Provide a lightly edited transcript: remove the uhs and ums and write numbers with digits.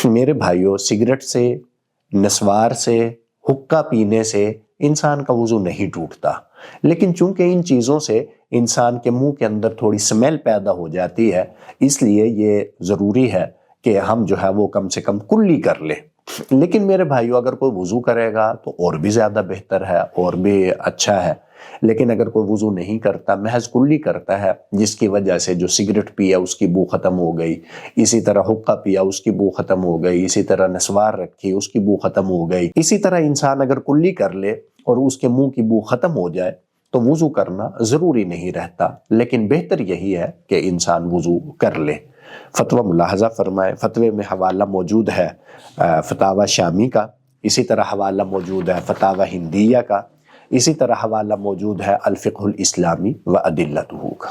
میرے بھائیوں، سگریٹ سے، نسوار سے، حقہ پینے سے انسان کا وضو نہیں ٹوٹتا، لیکن چونکہ ان چیزوں سے انسان کے منہ کے اندر تھوڑی سمیل پیدا ہو جاتی ہے، اس لیے یہ ضروری ہے کہ ہم جو ہے وہ کم سے کم کلی کر لیں۔ لیکن میرے بھائیوں، اگر کوئی وضو کرے گا تو اور بھی زیادہ بہتر ہے، اور بھی اچھا ہے۔ لیکن اگر کوئی وضو نہیں کرتا، محض کلی کرتا ہے، جس کی وجہ سے جو سگریٹ پیا اس کی بو ختم ہو گئی، اسی طرح حقہ پیا اس کی بو ختم ہو گئی، اسی طرح نسوار رکھی اس کی بو ختم ہو گئی، اسی طرح انسان اگر کلی کر لے اور اس کے منہ کی بو ختم ہو جائے تو وضو کرنا ضروری نہیں رہتا، لیکن بہتر یہی ہے کہ انسان وضو کر لے۔ فتویٰ ملاحظہ فرمائے، فتوے میں حوالہ موجود ہے فتاوی شامی کا، اسی طرح حوالہ موجود ہے فتاوی ہندیہ کا، اسی طرح حوالہ موجود ہے الفقہ الاسلامی و ادلتہ کا۔